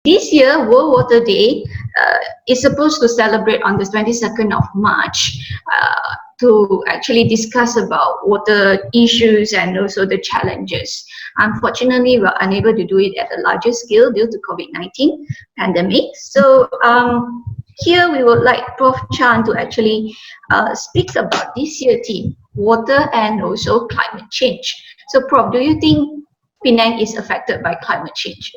this year, World Water Day is supposed to celebrate on the 22nd of March to actually discuss about water issues and also the challenges. Unfortunately, we're unable to do it at a larger scale due to COVID-19 pandemic. So here we would like Prof Chan to actually speak about this year's theme, water and also climate change. So Prof, do you think Penang is affected by climate change?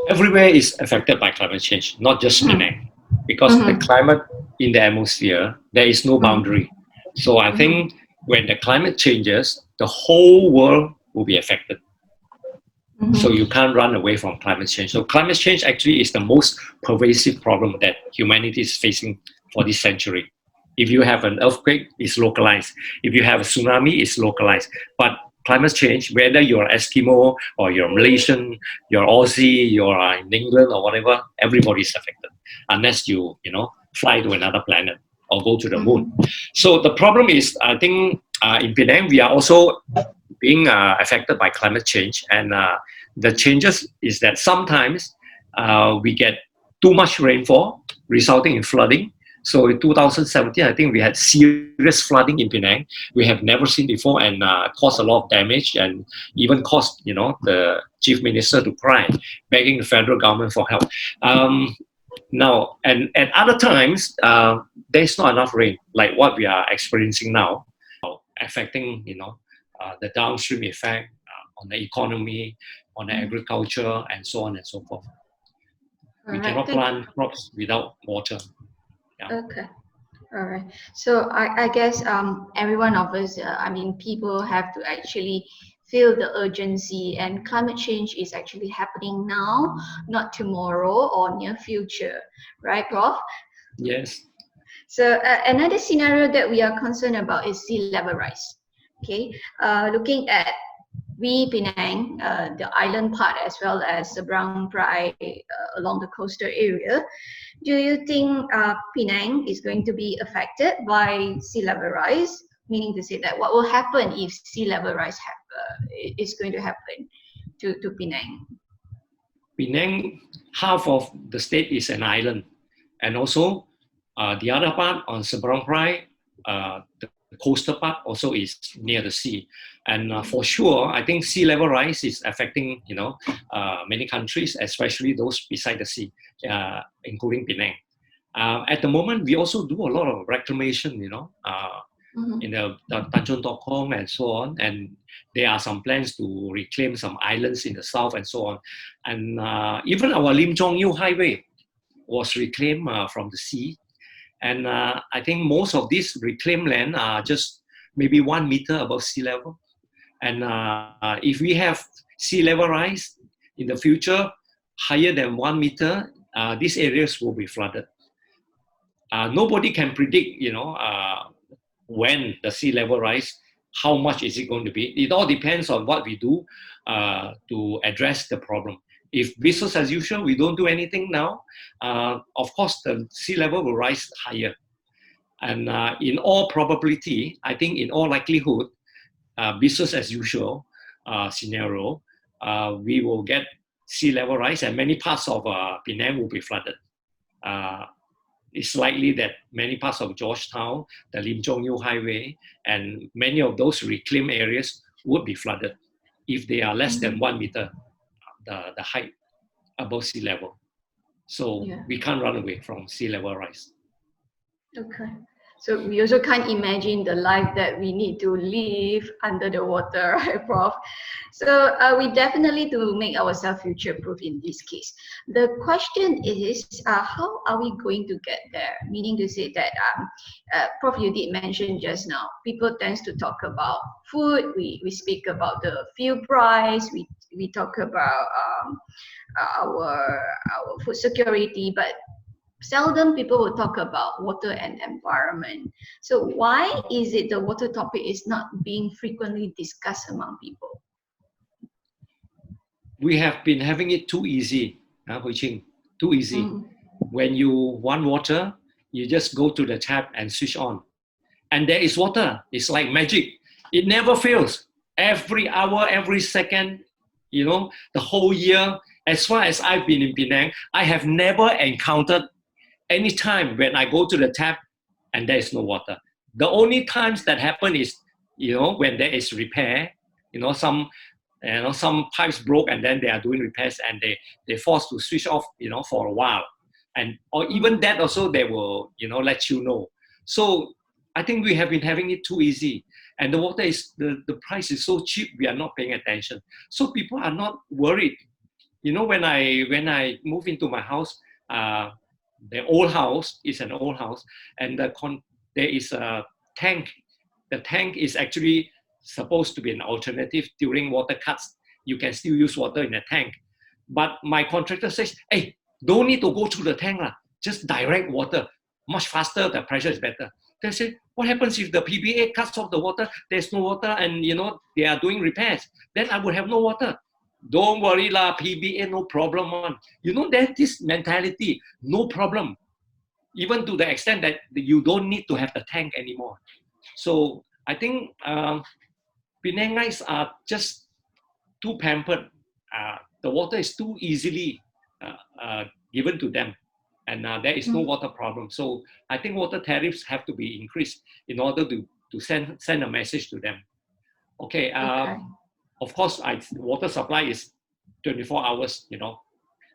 Everywhere is affected by climate change, not just Penang, because the climate in the atmosphere, there is no boundary. So I think when the climate changes, the whole world will be affected. So you can't run away from climate change. So climate change actually is the most pervasive problem that humanity is facing for this century. If you have an earthquake, it's localized. If you have a tsunami, it's localized. But climate change, whether you're Eskimo or you're Malaysian, you're Aussie, you're in England or whatever, everybody is affected unless you fly to another planet or go to the moon. So the problem is, I think in Penang, we are also being affected by climate change. And the changes is that sometimes we get too much rainfall, resulting in flooding. So in 2017, I think we had serious flooding in Penang. We have never seen before, and caused a lot of damage, and even caused the chief minister to cry, begging the federal government for help. Now, and at other times, there's not enough rain, like what we are experiencing now, affecting the downstream effect on the economy, on the agriculture, and so on and so forth. We cannot plant crops without water. Yeah. Okay. All right. So I guess every one of us, people have to actually feel the urgency, and climate change is actually happening now, not tomorrow or near future, right, Prof? Yes. So another scenario that we are concerned about is sea level rise. Okay, looking at Penang, the island part, as well as Sembang along the coastal area, do you think Penang is going to be affected by sea level rise? Meaning to say that what will happen if sea level rise is going to happen to Penang? Penang, half of the state is an island, and also the other part on Sembang, the coastal part also is near the sea. And for sure, I think sea level rise is affecting many countries, especially those beside the sea, including Penang. At the moment, we also do a lot of reclamation, in the Tanjung Tokong and so on. And there are some plans to reclaim some islands in the south and so on. And even our Lim Chong Yu Highway was reclaimed from the sea. And I think most of these reclaimed land are just maybe 1 meter above sea level. And if we have sea level rise in the future higher than 1 meter, these areas will be flooded. Nobody can predict, when the sea level rise, how much is it going to be. It all depends on what we do to address the problem. If business as usual, we don't do anything now, of course, the sea level will rise higher. And in all probability, I think in all likelihood, business as usual scenario, we will get sea level rise, and many parts of Penang will be flooded. It's likely that many parts of Georgetown, the Lim Chong Yu Highway, and many of those reclaimed areas would be flooded if they are less than 1 meter, the height above sea level. So we can't run away from sea level rise. Okay. So we also can't imagine the life that we need to live under the water, right, Prof? So we definitely to make ourselves future-proof in this case. The question is, how are we going to get there? Meaning to say that, Prof, you did mention just now, people tends to talk about food. We speak about the fuel price. We talk about our food security, but seldom people will talk about water and environment. So why is it the water topic is not being frequently discussed among people? We have been having it too easy, Hui Ching, too easy. When you want water, you just go to the tap and switch on. And there is water. It's like magic. It never fails. Every hour, every second, You know, the whole year, as far as I've been in Penang, I have never encountered any time when I go to the tap and there is no water. The only times that happen is, you know, when there is repair, some pipes broke and then they are doing repairs and they forced to switch off, for a while. And or even that also they will, let you know. So I think we have been having it too easy. And the water is, the price is so cheap, we are not paying attention. So people are not worried. When I move into my house, the old house is an old house, and there is a tank. The tank is actually supposed to be an alternative during water cuts. You can still use water in a tank. But my contractor says, hey, don't need to go through the tank. Just direct water. Much faster, the pressure is better. They say, what happens if the PBA cuts off the water, there's no water, and they are doing repairs? Then I would have no water. Don't worry lah, PBA no problem one. There's this mentality, no problem. Even to the extent that you don't need to have the tank anymore. So I think Penangites are just too pampered. The water is too easily given to them, and there is no water problem. So I think water tariffs have to be increased in order to send a message to them. Okay. Of course, water supply is 24 hours,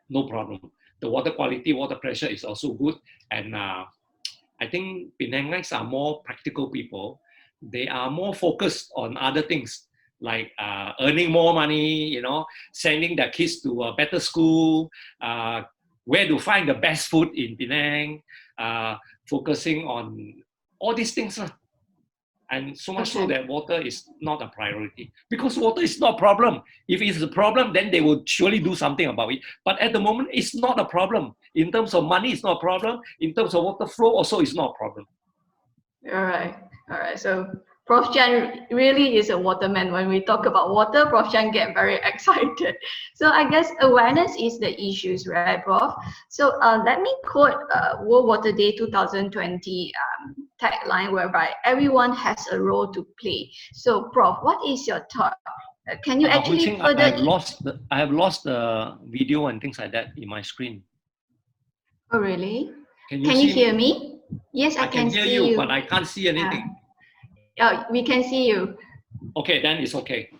no problem. The water quality, water pressure is also good. And I think Penangites are more practical people. They are more focused on other things, like earning more money, sending their kids to a better school, where to find the best food in Penang, focusing on all these things. And so much so that water is not a priority. Because water is not a problem. If it's a problem, then they will surely do something about it. But at the moment, it's not a problem. In terms of money, it's not a problem. In terms of water flow, also, it's not a problem. All right. So Prof Chan really is a waterman. When we talk about water, Prof Chan get very excited. So I guess awareness is the issues, right, Prof? So let me quote World Water Day 2020 tagline, whereby everyone has a role to play. So Prof, what is your thought? Can you actually further... I have lost the video and things like that in my screen. Oh, really? Can you hear me? Yes, I can hear see you, but I can't see anything. We can see you. Okay, then it's okay.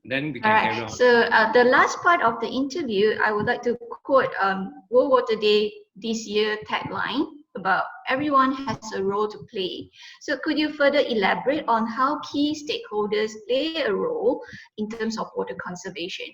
Then we can carry on. So the last part of the interview, I would like to quote World Water Day this year tagline about everyone has a role to play. So could you further elaborate on how key stakeholders play a role in terms of water conservation?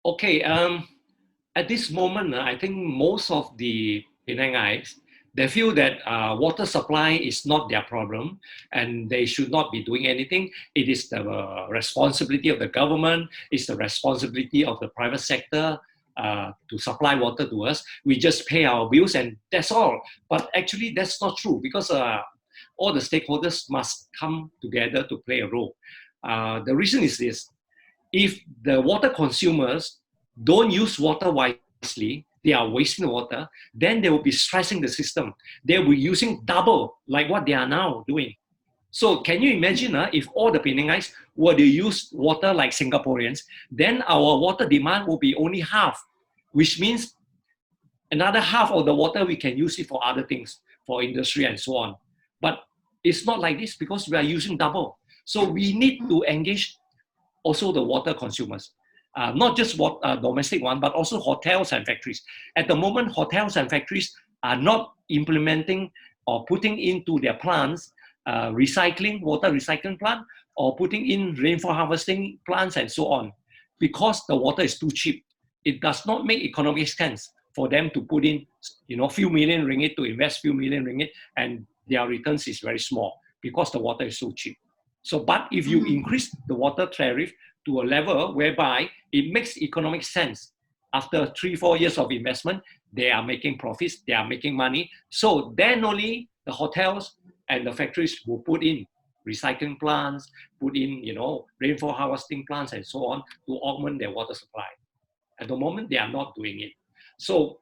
Okay, at this moment, I think most of the Penangites, they feel that water supply is not their problem and they should not be doing anything. It is the responsibility of the government, it's the responsibility of the private sector to supply water to us. We just pay our bills and that's all. But actually that's not true, because all the stakeholders must come together to play a role. The reason is this: if the water consumers don't use water wisely, they are wasting water, then they will be stressing the system. They will be using double like what they are now doing. So can you imagine if all the Penangites were to use water like Singaporeans, then our water demand will be only half, which means another half of the water we can use it for other things, for industry and so on. But it's not like this, because we are using double. So we need to engage also the water consumers. Not just domestic one, but also hotels and factories. At the moment, hotels and factories are not implementing or putting into their plants water recycling plant, or putting in rainfall harvesting plants and so on, because the water is too cheap. It does not make economic sense for them to put in, few million ringgit, to invest few million ringgit, and their returns is very small because the water is so cheap. So, but if you increase the water tariff to a level whereby it makes economic sense, after 3-4 years of investment, they are making profits, they are making money. So then only the hotels and the factories will put in recycling plants, put in, rainfall harvesting plants and so on to augment their water supply. At the moment, they are not doing it. So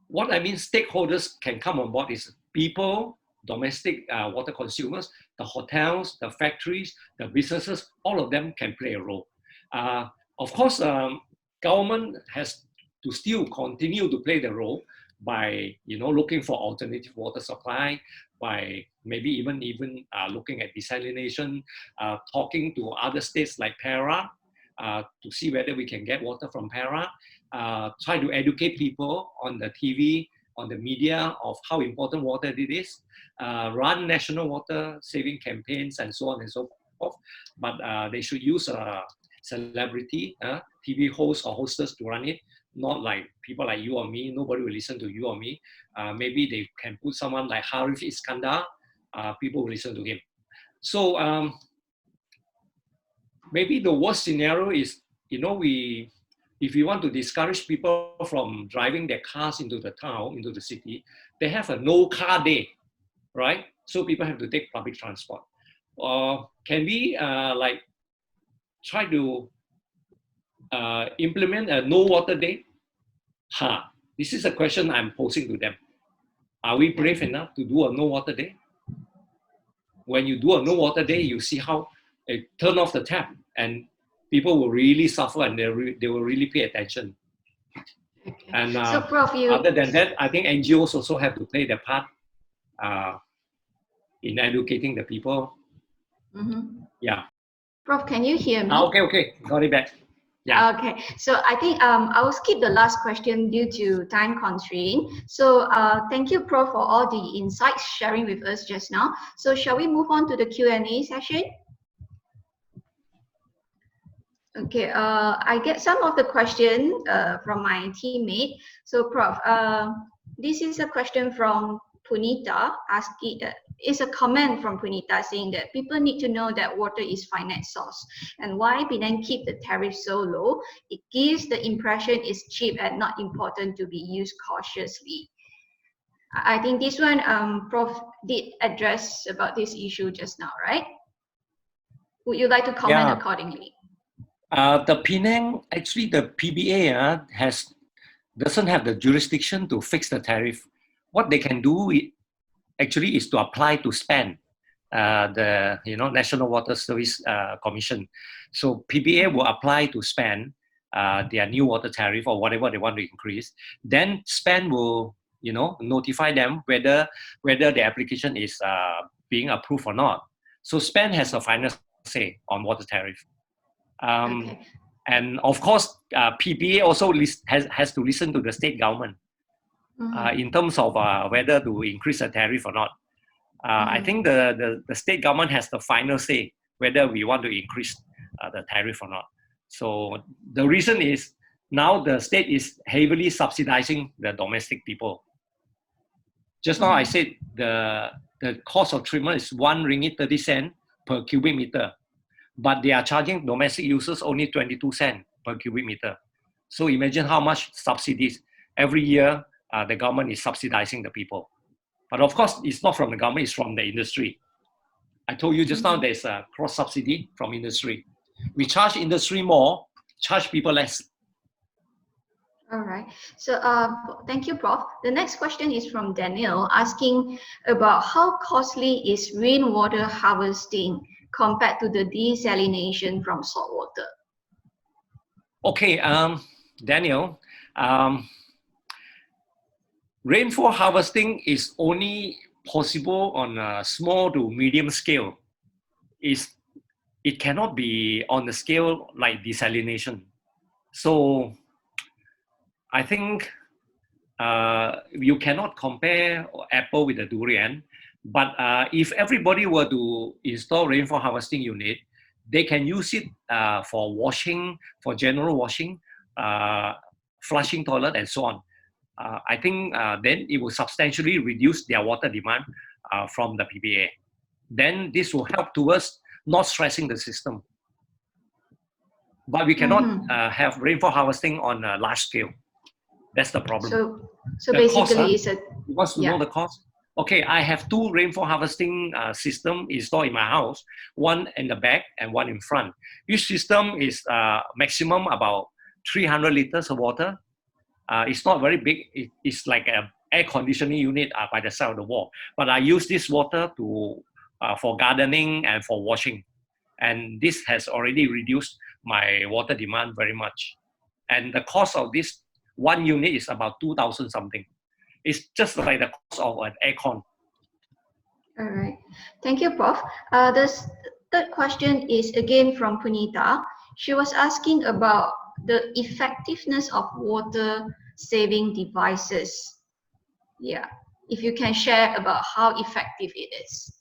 what I mean stakeholders can come on board is people domestic water consumers, the hotels, the factories, the businesses, all of them can play a role. Of course, government has to still continue to play the role by looking for alternative water supply, by maybe even looking at desalination, talking to other states like Perak to see whether we can get water from Perak, try to educate people on the TV, on the media of how important water it is, run national water saving campaigns and so on and so forth. But they should use a celebrity, TV hosts or hostess to run it, not like people like you or me. Nobody will listen to you or me. Maybe they can put someone like Harif Iskandar, people will listen to him. So maybe the worst scenario is, if we want to discourage people from driving their cars into the town, into the city, they have a no car day, right? So people have to take public transport. Can we try to implement a no water day? This is a question I'm posing to them. Are we brave enough to do a no water day? When you do a no water day, you see how they turn off the tap and people will really suffer and they will really pay attention. Okay. And so, Prof, other than that, I think NGOs also have to play their part in educating the people. Yeah. Prof, can you hear me? Okay, got it back. Yeah. Okay, so I think I will skip the last question due to time constraint. So thank you, Prof, for all the insights sharing with us just now. So shall we move on to the Q&A session? Okay, I get some of the question from my teammate. So Prof, this is a question from Punita asking, is a comment from Punita saying that people need to know that water is finite source and why Penang keep the tariff so low. It gives the impression it's cheap and not important to be used cautiously. I think this one, Prof did address about this issue just now, right? Would you like to comment accordingly? The Penang, actually the PBA doesn't have the jurisdiction to fix the tariff. What they can do actually is to apply to SPAN, the National Water Service Commission. So PBA will apply to SPAN their new water tariff or whatever they want to increase. Then SPAN will notify them whether the application is being approved or not. So SPAN has a final say on water tariff. Okay. And of course, PBA also has to listen to the state government in terms of whether to increase the tariff or not. I think the state government has the final say whether we want to increase the tariff or not. So the reason is now the state is heavily subsidizing the domestic people. Just now I said the cost of treatment is 1 ringgit 30 cents per cubic meter. But they are charging domestic users only 22 cents per cubic meter. So imagine how much subsidies. Every year, the government is subsidizing the people. But of course, it's not from the government, it's from the industry. I told you just now there's a cross-subsidy from industry. We charge industry more, charge people less. All right. So thank you, Prof. The next question is from Daniel asking about how costly is rainwater harvesting compared to the desalination from salt water? Okay, Daniel, rainfall harvesting is only possible on a small to medium scale. It cannot be on the scale like desalination. So I think you cannot compare apple with a durian. But if everybody were to install rainfall harvesting unit, they can use it for washing, for general washing, flushing toilet, and so on. I think then it will substantially reduce their water demand from the PBA. Then this will help towards not stressing the system. But we cannot have rainfall harvesting on a large scale. That's the problem. So basically, it's a... You want to know the cost? Okay, I have 2 rainfall harvesting system installed in my house, one in the back and one in front. Each system is maximum about 300 liters of water. It's not very big. It's like a air conditioning unit by the side of the wall. But I use this water for gardening and for washing. And this has already reduced my water demand very much. And the cost of this one unit is about 2,000 something. It's just like the cost of an aircon. All right. Thank you, Prof. The third question is again from Punita. She was asking about the effectiveness of water saving devices. Yeah. If you can share about how effective it is.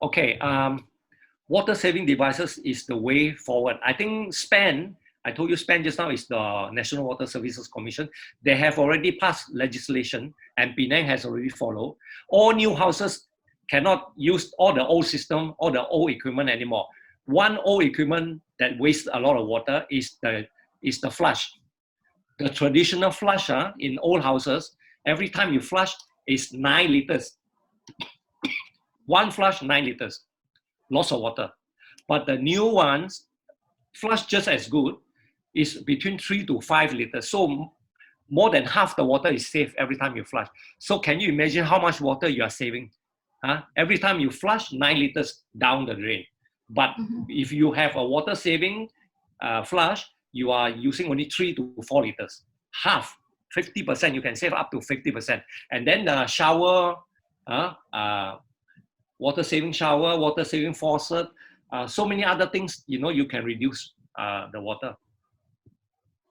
Okay. Water saving devices is the way forward. I think SPAN, I told you SPAN just now is the National Water Services Commission. They have already passed legislation and Penang has already followed. All new houses cannot use all the old system, all the old equipment anymore. One old equipment that wastes a lot of water is the flush. The traditional flush in old houses, every time you flush is 9 liters. One flush, 9 liters. Lots of water. But the new ones, flush just as good, is between 3 to 5 liters. So more than half the water is saved every time you flush. So can you imagine how much water you are saving? Every time you flush, 9 liters down the drain. But if you have a water saving flush, you are using only 3 to 4 liters. Half, 50%, you can save up to 50%. And then the shower, water saving shower, water saving faucet, so many other things, you can reduce the water.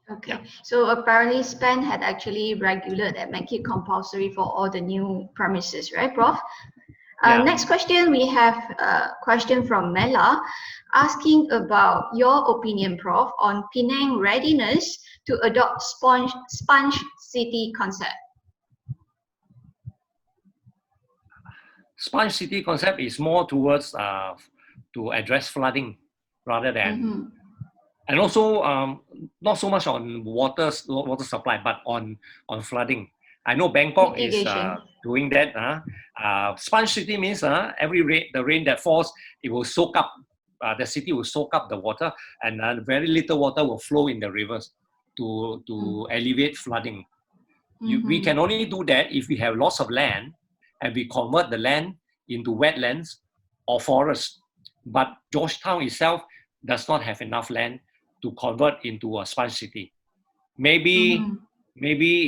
Okay, yeah. So apparently SPAN had actually regulated and make it compulsory for all the new premises, right, Prof? Yeah. Next question, we have a question from Mela asking about your opinion, Prof, on Penang readiness to adopt sponge city concept. Sponge city concept is more towards to address flooding rather than, and also not so much on water supply, but on flooding. I know Bangkok is doing that. Sponge city means the rain that falls, it will soak up, the city will soak up the water, and very little water will flow in the rivers to alleviate flooding. We can only do that if we have lots of land and we convert the land into wetlands or forests. But Georgetown itself does not have enough land to convert into a sponge city. Maybe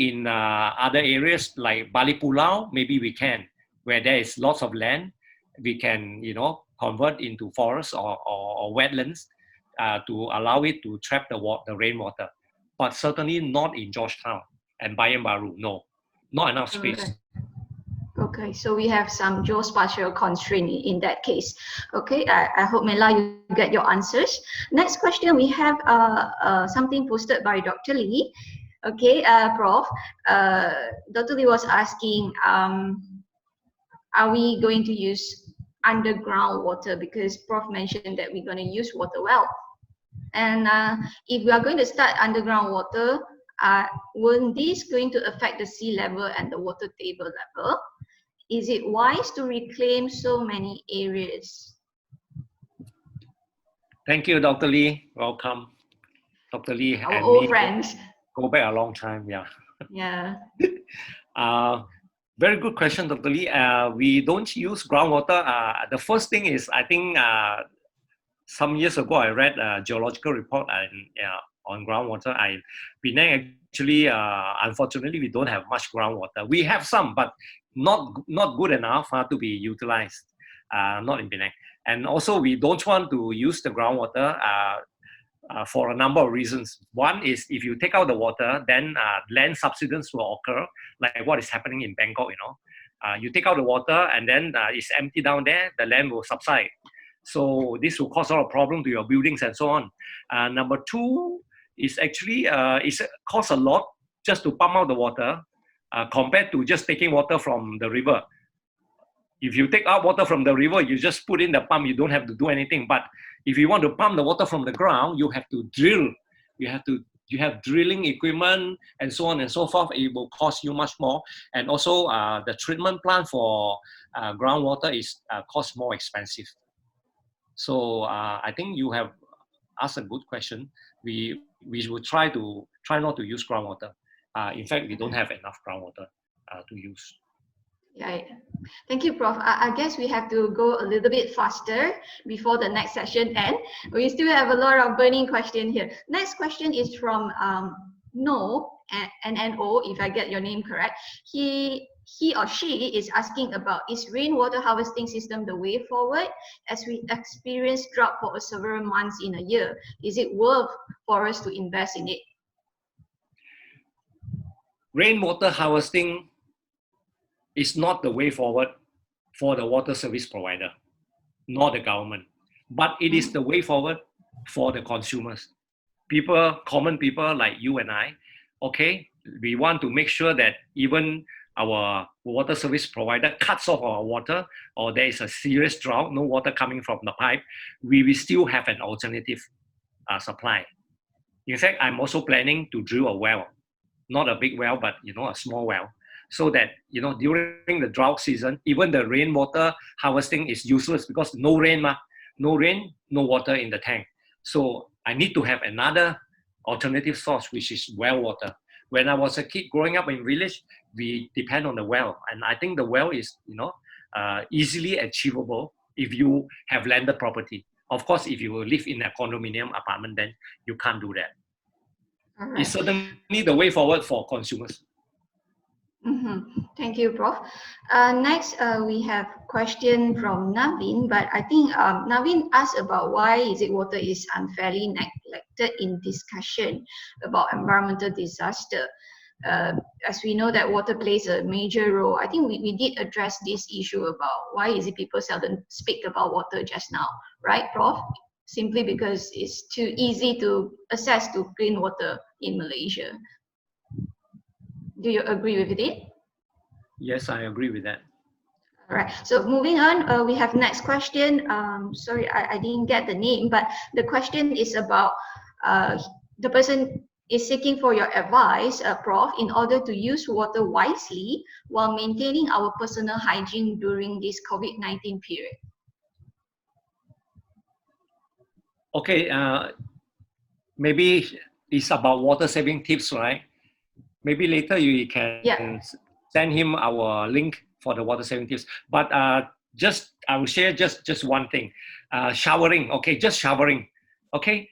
in other areas like Bali Pulau, maybe we can, where there is lots of land, we can, convert into forests or wetlands to allow it to trap the rainwater. But certainly not in Georgetown and Bayan Baru, no, not enough space. Okay, so we have some geospatial constraint in that case. Okay, I hope Mela, you get your answers. Next question, we have something posted by Dr. Lee. Okay, Prof, Dr. Lee was asking, are we going to use underground water? Because Prof mentioned that we're going to use water well. And if we are going to start underground water, won't this going to affect the sea level and the water table level? Is it wise to reclaim so many areas? Thank you, Dr. Lee. Welcome. Dr. Lee our and old me friends. Go back a long time, yeah. Yeah. Very good question, Dr. Lee. We don't use groundwater. The first thing is, I think some years ago, I read a geological report on groundwater. Penang actually, unfortunately, we don't have much groundwater. We have some, but not good enough to be utilized, not in Penang. And also, we don't want to use the groundwater for a number of reasons. One is if you take out the water, then land subsidence will occur, like what is happening in Bangkok, you take out the water and then it's empty down there, the land will subside. So this will cause a lot of problem to your buildings and so on. Number two is actually, it costs a lot just to pump out the water compared to just taking water from the river. If you take out water from the river, you just put in the pump, you don't have to do anything. But if you want to pump the water from the ground, you have to drill. You have drilling equipment and so on and so forth. It will cost you much more. And also the treatment plant for groundwater is cost more expensive. So I think you have asked a good question. We will try not to use groundwater. In fact, we don't have enough groundwater. to use. Yeah. Thank you, Prof. I guess we have to go a little bit faster before the next session ends. We still have a lot of burning questions here. Next question is from No, NNO, if I get your name correct. He or she is asking about, is rainwater harvesting system the way forward as we experience drought for several months in a year? Is it worth for us to invest in it? Rainwater harvesting is not the way forward for the water service provider, nor the government, but it is the way forward for the consumers. People, common people like you and I, okay, we want to make sure that even our water service provider cuts off our water, or there is a serious drought, no water coming from the pipe, we will still have an alternative supply. In fact, I'm also planning to drill a well, not a big well, but a small well, so that during the drought season, even the rainwater harvesting is useless because no rain, no water in the tank. So I need to have another alternative source, which is well water. When I was a kid growing up in village, we depend on the well, and I think the well is easily achievable if you have landed property. Of course, if you live in a condominium apartment, then you can't do that. Right. It's certainly the way forward for consumers. Thank you, Prof. Next, we have question from Navin, but I think Navin asked about why is it water is unfairly neglected in discussion about environmental disaster. As we know that water plays a major role. I think we did address this issue about why is it people seldom speak about water just now, right, Prof? Simply because it's too easy to access to clean water in Malaysia. Do you agree with it? Yes, I agree with that. All right. So moving on, we have next question. Sorry, I didn't get the name, but the question is about the person is seeking for your advice, Prof, in order to use water wisely while maintaining our personal hygiene during this COVID-19 period. Okay, maybe it's about water saving tips, right? Maybe later you can send him our link for the water saving tips. But I will share just one thing. Showering, okay, just showering. Okay,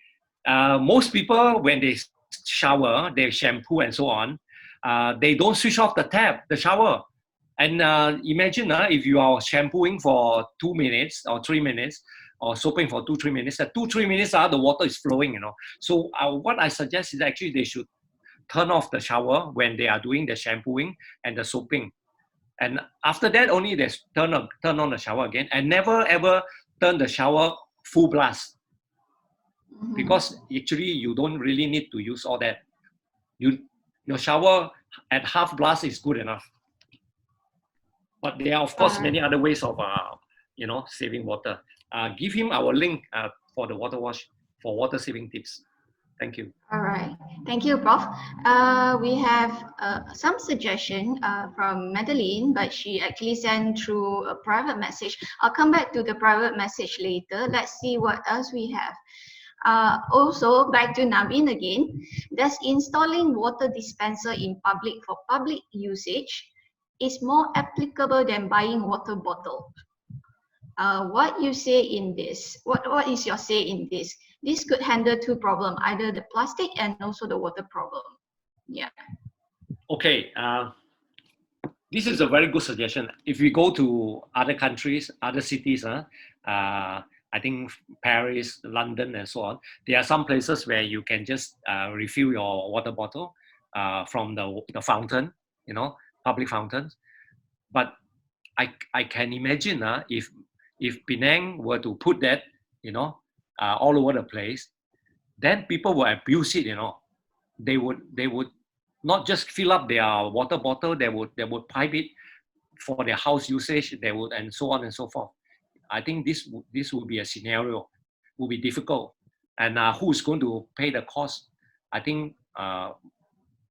most people when they shower, they shampoo and so on, they don't switch off the tap, the shower. And imagine if you are shampooing for 2 minutes or 3 minutes, or soaping for 2-3 minutes, that 2-3 minutes the water is flowing, So what I suggest is actually they should turn off the shower when they are doing the shampooing and the soaping. And after that, only they turn on the shower again, and never ever turn the shower full blast. Because actually you don't really need to use all that. Your shower at half blast is good enough. But there are, of course, many other ways of saving water. Give him our link for the Water Watch for water saving tips. Thank you. All right. Thank you, Prof. We have some suggestion from Madeline, but she actually sent through a private message. I'll come back to the private message later. Let's see what else we have. Also, back to Navin again. Does installing water dispenser in public for public usage is more applicable than buying water bottle? What you say in this? What is your say in this? This could handle two problems, either the plastic and also the water problem. Yeah. Okay. This is a very good suggestion. If we go to other countries, other cities, I think Paris, London, and so on, there are some places where you can just refill your water bottle from the fountain, public fountains. But I can imagine if Penang were to put that, all over the place, then people will abuse it. They would not just fill up their water bottle, they would pipe it for their house usage. They would, and so on and so forth. I think this would be a scenario, will be difficult. And who's going to pay the cost? I think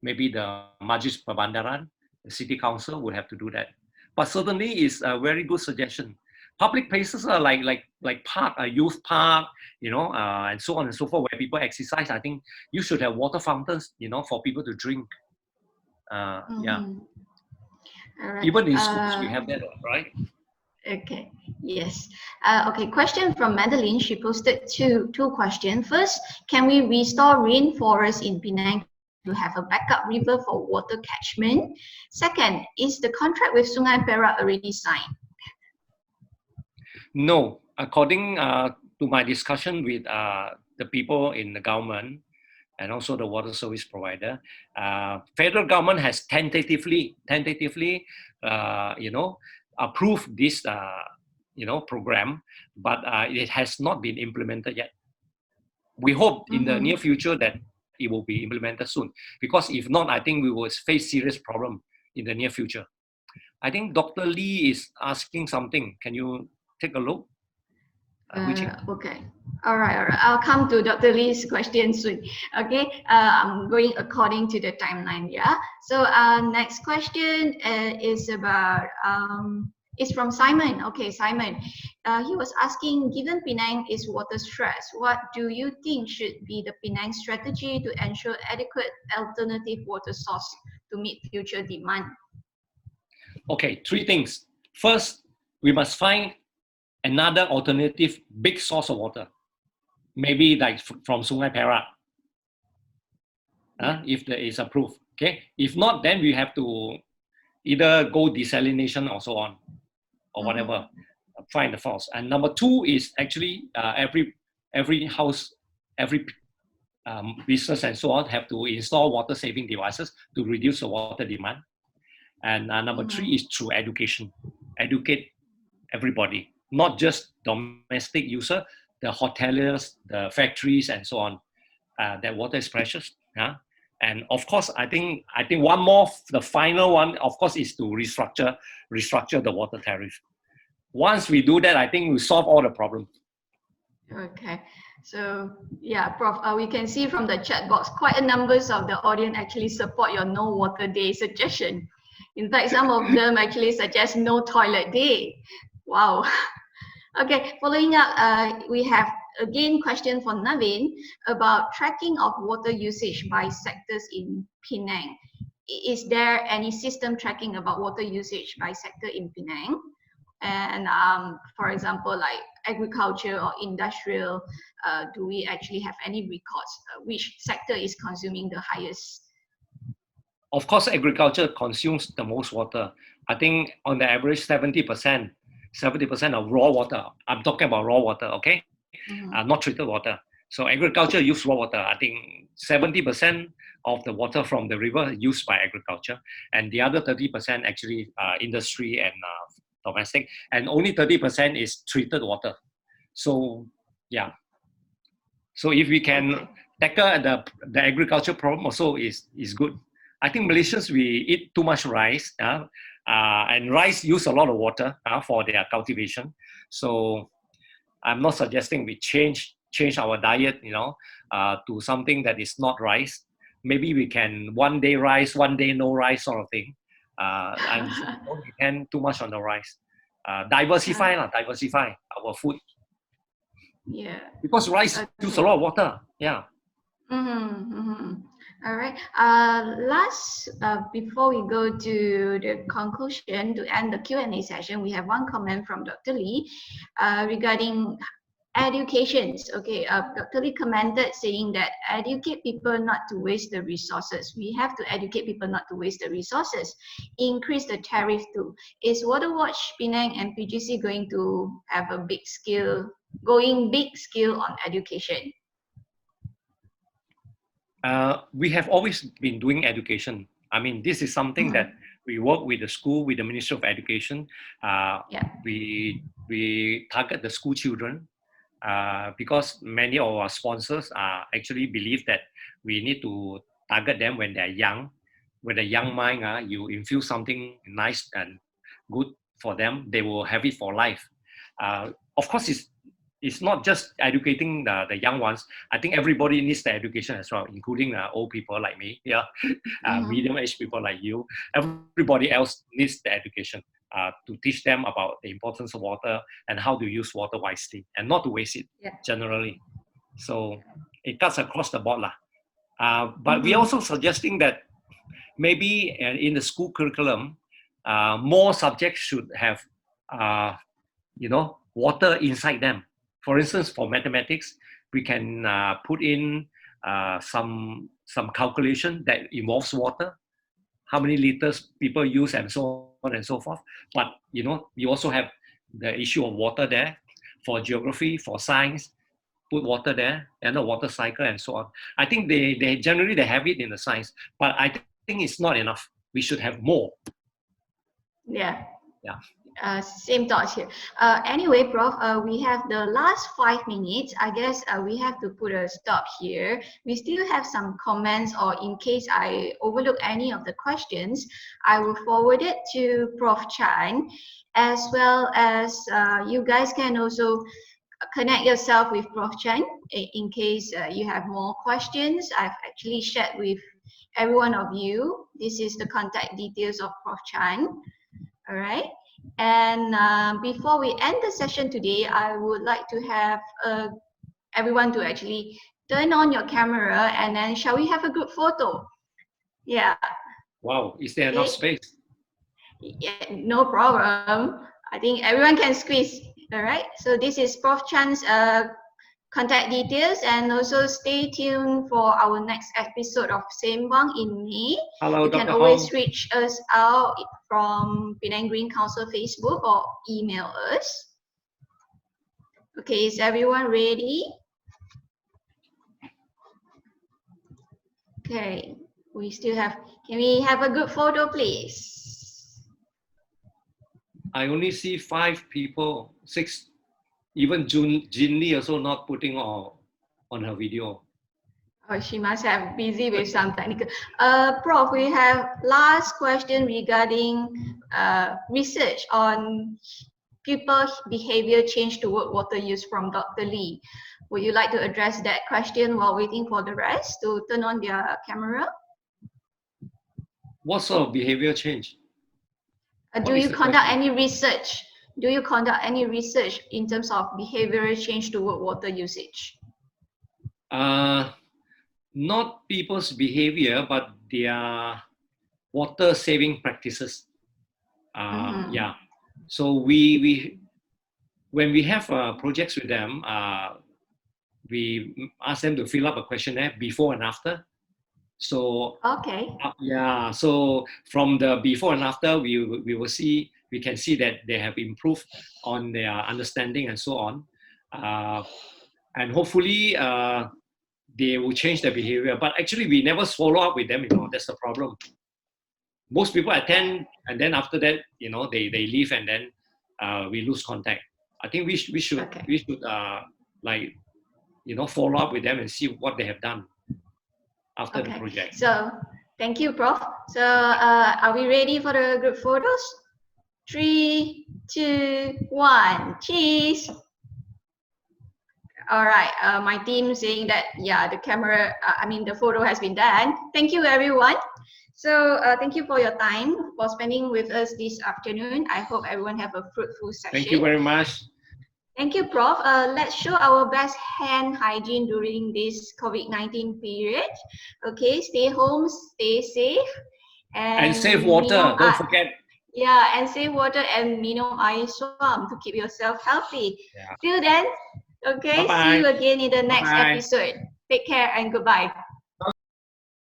maybe the Majlis Perbandaran, the city council would have to do that. But certainly it's a very good suggestion. Public places are like park, a youth park, and so on and so forth, where people exercise. I think you should have water fountains, for people to drink. Yeah. All right. Even in schools, we have that, right? Okay, yes. Okay, question from Madeline. She posted two questions. First, can we restore rainforest in Penang to have a backup river for water catchment? Second, is the contract with Sungai Perak already signed? No, according to my discussion with the people in the government and also the water service provider, federal government has tentatively, approved this, program, but it has not been implemented yet. We hope in the near future that it will be implemented soon, because if not, I think we will face serious problem in the near future. I think Dr. Lee is asking something. Can you take a look? Okay. All right. I'll come to Dr. Lee's question soon. Okay. I'm going according to the timeline. Yeah. So next question is about it's from Simon. Okay, Simon. He was asking, given Penang is water stressed, what do you think should be the Penang strategy to ensure adequate alternative water source to meet future demand? Okay, three things. First, we must find another alternative big source of water, maybe like from Sungai Perak, if there is approved. Okay, if not, then we have to either go desalination or so on, or whatever. Find the source. And number two is actually every house, every business and so on have to install water saving devices to reduce the water demand. And number three is through education. Educate everybody, not just domestic user, the hoteliers, the factories, and so on. That water is precious. And of course, I think one more, the final one, of course, is to restructure the water tariff. Once we do that, I think we solve all the problems. Okay. So yeah, Prof, we can see from the chat box, quite a numbers of the audience actually support your no water day suggestion. In fact, some of them actually suggest no toilet day. Wow. Okay, following up, we have again question for Naveen about tracking of water usage by sectors in Penang. Is there any system tracking about water usage by sector in Penang? And for example, like agriculture or industrial, do we actually have any records? Which sector is consuming the highest? Of course, agriculture consumes the most water. I think on the average, 70% of raw water. I'm talking about raw water, okay? Not treated water. So agriculture use raw water. I think 70% of the water from the river is used by agriculture, and the other 30% actually industry and domestic, and only 30% is treated water. So yeah. So if we can tackle the agriculture problem also is good. I think Malaysians, we eat too much rice, and rice use a lot of water for their cultivation. So I'm not suggesting we change our diet, to something that is not rice. Maybe we can one day rice, one day no rice sort of thing. And don't depend too much on the rice. Diversify our food. Yeah. Because rice uses a lot of water. Yeah. All right. Last, before we go to the conclusion to end the Q&A session, we have one comment from Dr. Lee regarding education. Okay, Dr. Lee commented saying that educate people not to waste the resources. We have to educate people not to waste the resources. Increase the tariff too. Is Water Watch Penang and PGC going to have a big scale on education? We have always been doing education. I mean, this is something that we work with the school, with the Ministry of Education. We target the school children because many of our sponsors actually believe that we need to target them when they're young. With a young mind, you infuse something nice and good for them, they will have it for life. Of course, it's not just educating the young ones. I think everybody needs the education as well, including old people like me, medium-aged people like you. Everybody else needs the education to teach them about the importance of water and how to use water wisely and not to waste it generally. So it cuts across the board. But we're also suggesting that maybe in the school curriculum, more subjects should have, water inside them. For instance, for mathematics, we can put in some calculation that involves water, how many liters people use, and so on and so forth. But we also have the issue of water there. For geography, for science, put water there, and the water cycle, and so on. I think they generally have it in the science, but I think it's not enough. We should have more. Yeah. Yeah. Same thoughts here. Anyway, Prof, we have the last 5 minutes. I guess we have to put a stop here. We still have some comments, or in case I overlook any of the questions, I will forward it to Prof Chan, as well as you guys can also connect yourself with Prof Chan in case you have more questions. I've actually shared with every one of you. This is the contact details of Prof Chan. All right. And before we end the session today, I would like to have everyone to actually turn on your camera, and then shall we have a group photo? Yeah. Wow, is there enough space? Yeah, no problem. I think everyone can squeeze. All right. So this is Prof Chan's contact details, and also stay tuned for our next episode of Sembang in May. Hello, you Dr. can always Hong. reach us out from Penang Green Council Facebook or email us. Okay, is everyone ready? Okay, we still have, can we have a group photo, please? I only see 5 people, 6, even Jin Lee also not putting on her video. Oh, she must have busy with some technical. Prof, we have last question regarding research on people behavior change toward water use from Dr. Lee. Would you like to address that question while waiting for the rest to turn on their camera? What sort of behavior change? Do you conduct any research? Do you conduct any research in terms of behavioral change toward water usage? Not people's behavior, but their water saving practices. Yeah. So we when we have projects with them, we ask them to fill up a questionnaire before and after. So okay. Yeah. So from the before and after, we can see that they have improved on their understanding and so on, and hopefully they will change their behavior. But actually, we never follow up with them. That's the problem. Most people attend, and then after that, they leave, and then we lose contact. I think we should follow up with them and see what they have done after the project. So thank you, Prof. So are we ready for the group photos? 3, 2, 1, cheese. All right, my team saying that, yeah, the camera, the photo has been done. Thank you, everyone. So thank you for your time, for spending with us this afternoon. I hope everyone have a fruitful session. Thank you very much. Thank you, Prof. Let's show our best hand hygiene during this COVID-19 period. Okay, stay home, stay safe. And save water, don't forget. Yeah, and save water and minum air swam to keep yourself healthy. Yeah. Till then, okay, bye-bye. See you again in the next episode. Take care and goodbye.